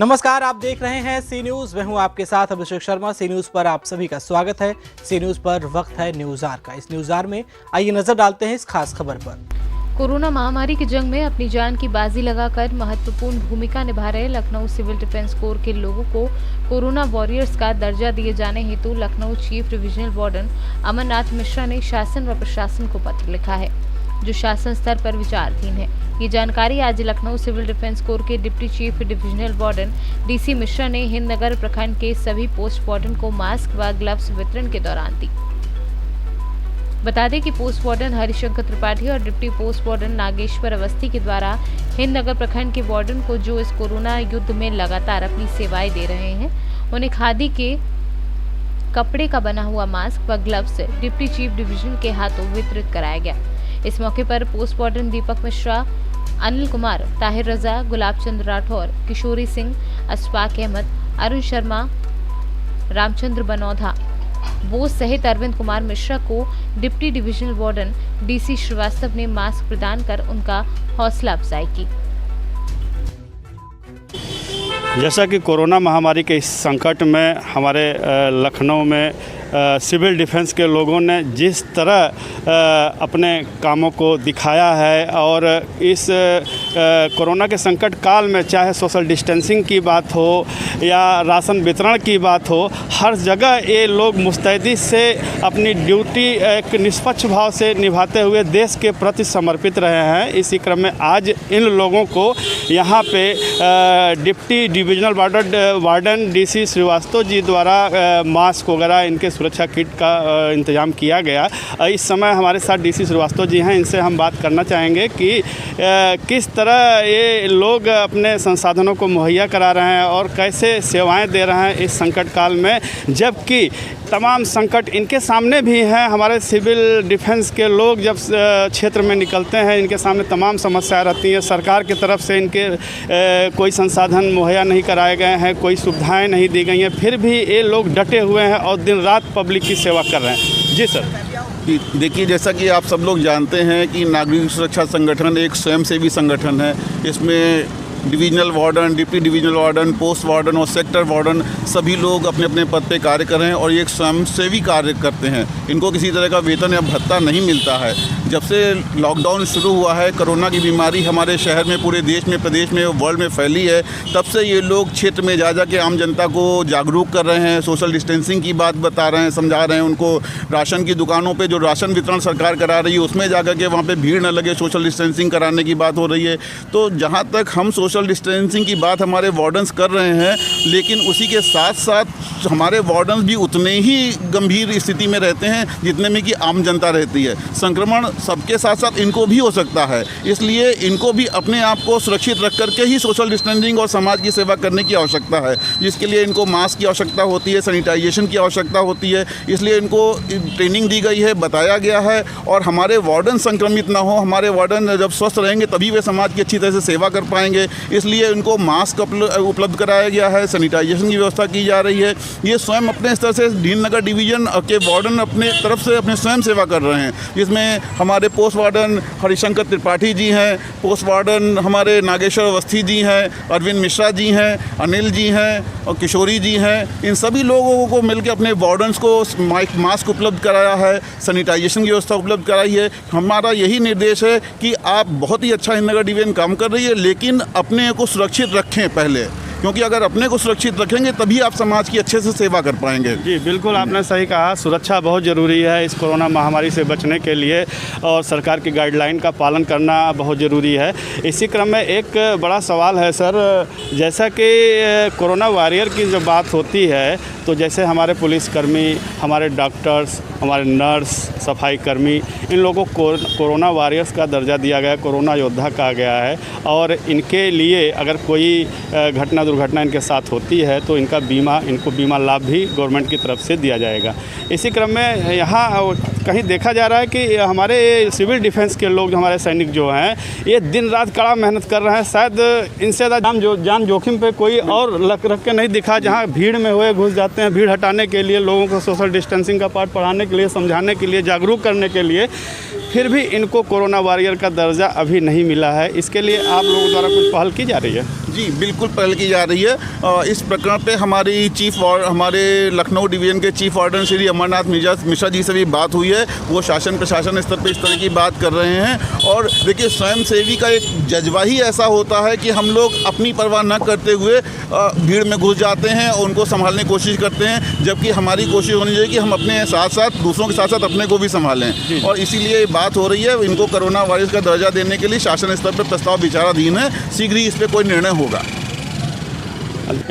नमस्कार, आप देख रहे हैं सी न्यूज। मैं हूं आपके साथ अभिषेक शर्मा। सी न्यूज पर आप सभी का स्वागत है। सी न्यूज पर वक्त है न्यूज आर का। इस न्यूज आर में आइए नजर डालते हैं इस खास खबर पर। कोरोना महामारी की जंग में अपनी जान की बाजी लगाकर महत्वपूर्ण भूमिका निभा रहे लखनऊ सिविल डिफेंस कोर के लोगों को कोरोना वॉरियर्स का दर्जा दिए जाने हेतु Lucknow chief divisional warden Amarnath Mishra ने शासन व प्रशासन को पत्र लिखा है, जो शासन स्तर पर विचाराधीन है। ये जानकारी आज लखनऊ सिविल डिफेंस कोर के deputy chief divisional warden DC Mishra ने हिंदनगर प्रखंड के सभी पोस्ट वार्डन को मास्क व ग्लव्स वितरण के दौरान दी। बता दें कि पोस्ट वार्डन हरिशंकर त्रिपाठी और deputy post warden Nageshwar Awasthi के द्वारा हिंदनगर प्रखंड के वार्डन को जो इस कोरोना युद्ध में लगातार अपनी सेवाएं दे रहे हैं, उन्हें खादी के कपड़े का बना हुआ मास्क व ग्लव्स डिप्टी चीफ डिवीजन के हाथों वितरित कराया गया। इस मौके पर पोस्ट वार्डन दीपक मिश्रा, अनिल कुमार, ताहिर रजा, गुलाब चंद राठौर, किशोरी सिंह, अशफाक अहमद, अरुण शर्मा, रामचंद्र बनौधा, बोस सहित अरविंद कुमार मिश्रा को deputy divisional warden DC Srivastava ने मास्क प्रदान कर उनका हौसला अफजाई की। जैसा कि कोरोना महामारी के इस संकट में हमारे लखनऊ में सिविल डिफेंस के लोगों ने जिस तरह अपने कामों को दिखाया है और इस कोरोना के संकट काल में चाहे सोशल डिस्टेंसिंग की बात हो या राशन वितरण की बात हो, हर जगह ये लोग मुस्तैदी से अपनी ड्यूटी एक निष्पक्ष भाव से निभाते हुए देश के प्रति समर्पित रहे हैं। इसी क्रम में आज इन लोगों को यहाँ पे deputy divisional warden DC Srivastava ji द्वारा मास्क वगैरह इनके सुरक्षा किट का इंतजाम किया गया। इस समय हमारे साथ डीसी श्रीवास्तव जी हैं, इनसे हम बात करना चाहेंगे कि किस तरह ये लोग अपने संसाधनों को मुहैया करा रहे हैं और कैसे सेवाएं दे रहे हैं इस संकट काल में, जबकि तमाम संकट इनके सामने भी हैं। हमारे सिविल डिफेंस के लोग जब क्षेत्र में निकलते हैं, इनके सामने तमाम समस्याएं रहती हैं। सरकार की तरफ से इनके कोई संसाधन मुहैया नहीं कराए गए हैं, कोई सुविधाएं नहीं दी गई हैं, फिर भी ये लोग डटे हुए हैं और दिन रात पब्लिक की सेवा कर रहे हैं। जी सर। देखिए, जैसा कि आप सब लोग जानते हैं कि नागरिक सुरक्षा संगठन एक स्वयंसेवी संगठन है। इसमें divisional warden, deputy divisional warden, post warden और सेक्टर वार्डन सभी लोग अपने अपने पद पे कार्य कर रहे हैं और ये एक स्वयंसेवी कार्य करते हैं। इनको किसी तरह का वेतन या भत्ता नहीं मिलता है। जब से लॉकडाउन शुरू हुआ है, कोरोना की बीमारी हमारे शहर में, पूरे देश में, प्रदेश में, वर्ल्ड में फैली है, तब से ये लोग क्षेत्र में जा के आम जनता को जागरूक कर रहे हैं, सोशल डिस्टेंसिंग की बात बता रहे हैं, समझा रहे हैं उनको। राशन की दुकानों पे जो राशन वितरण सरकार करा रही है उसमें जा के वहाँ पे भीड़ न लगे, सोशल डिस्टेंसिंग कराने की बात हो रही है। तो जहाँ तक हम सोशल डिस्टेंसिंग की बात हमारे वार्डन्स कर रहे हैं, लेकिन उसी के साथ साथ हमारे वार्डन्स भी उतने ही गंभीर स्थिति में रहते हैं जितने में कि आम जनता रहती है। संक्रमण सबके साथ साथ इनको भी हो सकता है, इसलिए इनको भी अपने आप को सुरक्षित रख करके ही सोशल डिस्टेंसिंग और समाज की सेवा करने की आवश्यकता है, जिसके लिए इनको मास्क की आवश्यकता होती है, सैनिटाइजेशन की आवश्यकता होती है। इसलिए इनको ट्रेनिंग दी गई है, बताया गया है। और हमारे वार्डन संक्रमित ना हो, हमारे वार्डन जब स्वस्थ रहेंगे तभी वे समाज की अच्छी तरह से सेवा कर पाएंगे। इसलिए इनको मास्क उपलब्ध कराया गया है, सैनिटाइजेशन की व्यवस्था की जा रही है। ये स्वयं अपने स्तर से हिंदनगर डिवीजन के वार्डन अपने तरफ से अपने स्वयं सेवा कर रहे हैं, जिसमें हमारे पोस्ट वार्डन हरिशंकर त्रिपाठी जी हैं, पोस्ट वार्डन हमारे नागेश्वर अवस्थी जी हैं, अरविंद मिश्रा जी हैं, अनिल जी हैं और किशोरी जी हैं। इन सभी लोगों को मिलकर अपने वार्डन्स को मास्क उपलब्ध कराया है, सैनिटाइजेशन की व्यवस्था उपलब्ध कराई है। हमारा यही निर्देश है कि आप बहुत ही अच्छा हिंदनगर डिवीजन काम कर रही है, लेकिन अपने को सुरक्षित रखें पहले, क्योंकि अगर अपने को सुरक्षित रखेंगे तभी आप समाज की अच्छे से सेवा कर पाएंगे। जी बिल्कुल, आपने सही कहा। सुरक्षा बहुत ज़रूरी है इस कोरोना महामारी से बचने के लिए और सरकार की गाइडलाइन का पालन करना बहुत ज़रूरी है। इसी क्रम में एक बड़ा सवाल है सर, जैसा कि कोरोना वॉरियर की जब बात होती है तो जैसे हमारे पुलिसकर्मी, हमारे डॉक्टर्स, हमारे नर्स, सफाई कर्मी, इन लोगों को कोरोना वॉरियर्स का दर्जा दिया गया, कोरोना योद्धा कहा गया है। और इनके लिए अगर कोई दुर्घटना इनके साथ होती है तो इनको बीमा लाभ भी गवर्नमेंट की तरफ से दिया जाएगा। इसी क्रम में यहाँ कहीं देखा जा रहा है कि हमारे सिविल डिफेंस के लोग, हमारे सैनिक जो हैं, ये दिन रात कड़ा मेहनत कर रहे हैं। शायद इनसे ज़्यादा जान जोखिम पे कोई और रख के नहीं दिखा। जहाँ भीड़ में हुए घुस जाते हैं, भीड़ हटाने के लिए, लोगों को सोशल डिस्टेंसिंग का पाठ पढ़ाने के लिए, समझाने के लिए, जागरूक करने के लिए, फिर भी इनको कोरोना वॉरियर का दर्जा अभी नहीं मिला है। इसके लिए आप लोगों द्वारा कुछ पहल की जा रही है? जी बिल्कुल पहल की जा रही है। इस प्रकरण पे हमारे लखनऊ डिवीज़न के चीफ वार्डन श्री अमरनाथ मिश्रा जी से भी बात हुई है। वो शासन प्रशासन स्तर पे इस तरह की बात कर रहे हैं। और देखिए, स्वयंसेवी का एक जज्बा ही ऐसा होता है कि हम लोग अपनी परवाह न करते हुए भीड़ में घुस जाते हैं और उनको संभालने की कोशिश करते हैं, जबकि हमारी कोशिश होनी चाहिए कि हम अपने साथ साथ दूसरों के साथ साथ अपने को भी संभालें। और इसीलिए ये बात हो रही है। इनको कोरोना वायरस का दर्जा देने के लिए शासन स्तर पर प्रस्ताव विचाराधीन है। शीघ्र ही इस पर कोई निर्णय होगा।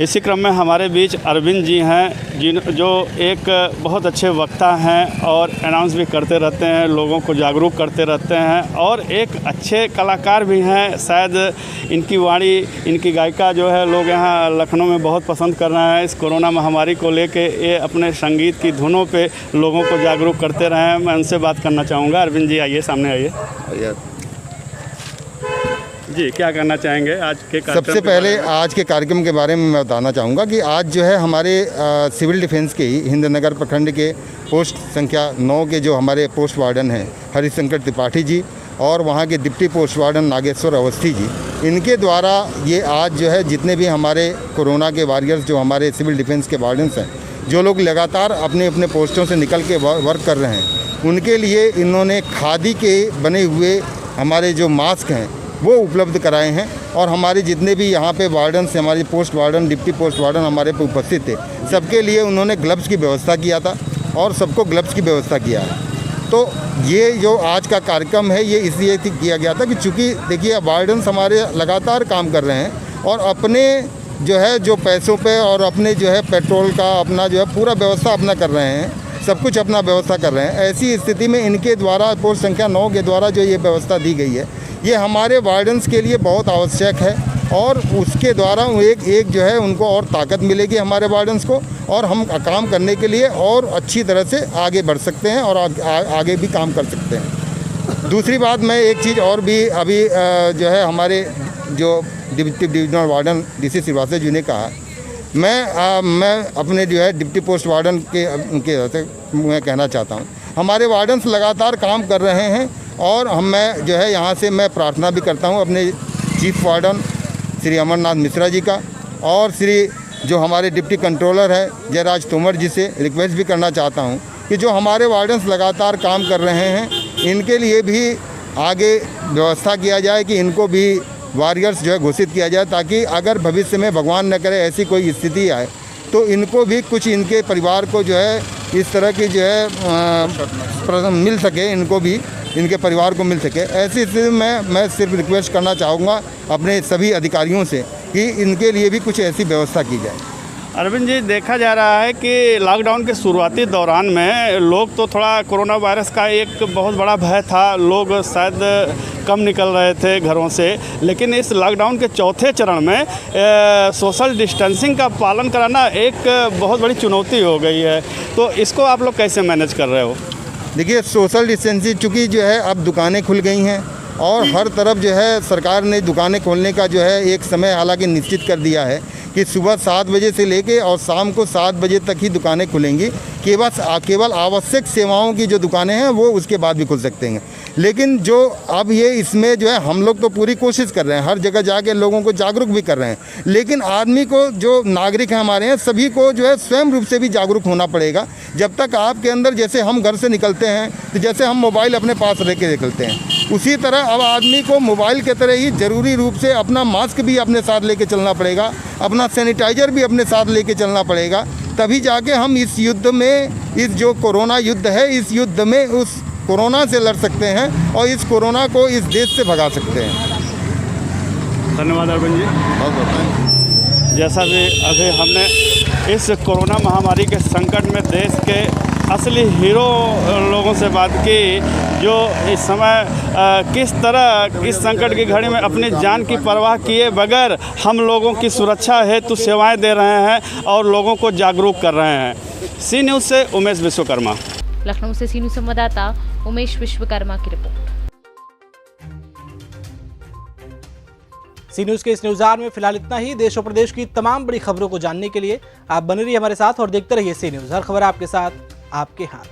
इसी क्रम में हमारे बीच अरविंद जी हैं, जो एक बहुत अच्छे वक्ता हैं और अनाउंस भी करते रहते हैं, लोगों को जागरूक करते रहते हैं और एक अच्छे कलाकार भी हैं। शायद इनकी वाणी, इनकी गायिका जो है लोग यहाँ लखनऊ में बहुत पसंद कर रहे हैं। इस कोरोना महामारी को लेके ये अपने संगीत की धुनों पे लोगों को जागरूक करते रहे हैं। मैं उनसे बात करना चाहूँगा। अरविंद जी आइए, सामने आइए जी। क्या कहना चाहेंगे आज के कार्यक्रम? सबसे पहले आज के कार्यक्रम के बारे में मैं बताना चाहूँगा कि आज जो है हमारे सिविल डिफेंस के ही हिंदनगर प्रखंड के पोस्ट संख्या 9 के जो हमारे पोस्ट वार्डन हैं हरिशंकर त्रिपाठी जी और वहाँ के deputy post warden Nageshwar Awasthi ji, इनके द्वारा ये आज जो है जितने भी हमारे कोरोना के वॉरियर्स जो हमारे सिविल डिफेंस के वार्डन्स हैं, जो लोग लगातार अपने अपने पोस्टों से निकल के वर्क कर रहे हैं, उनके लिए इन्होंने खादी के बने हुए हमारे जो मास्क हैं वो उपलब्ध कराए हैं। और हमारे जितने भी यहाँ पे वार्डन से हमारे post warden, deputy post warden हमारे पे उपस्थित थे, सबके लिए उन्होंने ग्लव्स की व्यवस्था किया था और सबको ग्लव्स की व्यवस्था किया है। तो ये जो आज का कार्यक्रम है ये इसलिए किया गया था कि चूँकि देखिए वार्डन्स हमारे लगातार काम कर रहे हैं और अपने जो है जो पैसों पे और अपने जो है पेट्रोल का अपना जो है पूरा व्यवस्था अपना कर रहे हैं, सब कुछ अपना व्यवस्था कर रहे हैं। ऐसी स्थिति में इनके द्वारा पोस्ट संख्या 9 के द्वारा जो ये व्यवस्था दी गई है, ये हमारे वार्डन्स के लिए बहुत आवश्यक है और उसके द्वारा एक जो है उनको और ताकत मिलेगी हमारे वार्डन्स को, और हम काम करने के लिए और अच्छी तरह से आगे बढ़ सकते हैं और आगे भी काम कर सकते हैं। दूसरी बात, मैं एक चीज़ और भी अभी जो है हमारे जो deputy divisional warden DC Srivastava ji ने कहा, मैं अपने जो है डिप्टी पोस्ट वार्डन के उनके मैं कहना चाहता हूँ, हमारे वार्डन्स लगातार काम कर रहे हैं और मैं जो है यहाँ से मैं प्रार्थना भी करता हूँ अपने चीफ वार्डन श्री अमरनाथ मिश्रा जी का और श्री जो हमारे डिप्टी कंट्रोलर है जयराज तोमर जी से रिक्वेस्ट भी करना चाहता हूँ कि जो हमारे वार्डन्स लगातार काम कर रहे हैं, इनके लिए भी आगे व्यवस्था किया जाए कि इनको भी वॉरियर्स जो है घोषित किया जाए, ताकि अगर भविष्य में भगवान न करे ऐसी कोई स्थिति आए तो इनको भी कुछ इनके परिवार को जो है इस तरह की जो है मिल सके, इनको भी इनके परिवार को मिल सके। ऐसी स्थिति में मैं सिर्फ रिक्वेस्ट करना चाहूँगा अपने सभी अधिकारियों से कि इनके लिए भी कुछ ऐसी व्यवस्था की जाए। अरविंद जी, देखा जा रहा है कि लॉकडाउन के शुरुआती दौरान में लोग तो थोड़ा कोरोना वायरस का एक बहुत बड़ा भय था, लोग शायद कम निकल रहे थे घरों से, लेकिन इस लॉकडाउन के चौथे चरण में सोशल डिस्टेंसिंग का पालन कराना एक बहुत बड़ी चुनौती हो गई है। तो इसको आप लोग कैसे मैनेज कर रहे हो? देखिए, सोशल डिस्टेंसिंग चूँकि जो है अब दुकानें खुल गई हैं और हर तरफ जो है सरकार ने दुकानें खोलने का जो है एक समय हालांकि निश्चित कर दिया है कि सुबह 7 बजे से लेके और शाम को 7 बजे तक ही दुकानें खुलेंगी। केवल आवश्यक सेवाओं की जो दुकानें हैं वो उसके बाद भी खुल सकते हैं। लेकिन जो अब ये इसमें जो है हम लोग तो पूरी कोशिश कर रहे हैं, हर जगह जाके लोगों को जागरूक भी कर रहे हैं, लेकिन आदमी को जो नागरिक हैं हमारे हैं सभी को जो है स्वयं रूप से भी जागरूक होना पड़ेगा। जब तक आपके अंदर, जैसे हम घर से निकलते हैं तो जैसे हम मोबाइल अपने पास रख के निकलते हैं, उसी तरह अब आदमी को मोबाइल के तरह ही ज़रूरी रूप से अपना मास्क भी अपने साथ लेके चलना पड़ेगा, अपना सैनिटाइज़र भी अपने साथ लेके चलना पड़ेगा। तभी जाके हम इस युद्ध में, इस जो कोरोना युद्ध है, इस युद्ध में उस कोरोना से लड़ सकते हैं और इस कोरोना को इस देश से भगा सकते हैं। धन्यवाद अरविंद जी। जैसा कि अभी हमने इस कोरोना महामारी के संकट में देश के असली हीरो लोगों से बात की, जो इस समय किस तरह इस संकट की घड़ी में अपनी जान की परवाह किए बगैर हम लोगों की सुरक्षा हेतु सेवाएं दे रहे हैं और लोगों को जागरूक कर रहे हैं। सी न्यूज़ से उमेश विश्वकर्मा। लखनऊ से सी न्यूज़ संवाददाता उमेश विश्वकर्मा की रिपोर्ट। सी न्यूज़ के इस न्यूज़ आवर में फिलहाल इतना ही। देश और प्रदेश की तमाम बड़ी खबरों को जानने के लिए आप बने रहिए हमारे साथ और देखते रहिए सी न्यूज़। हर खबर आपके साथ, आपके हाथ।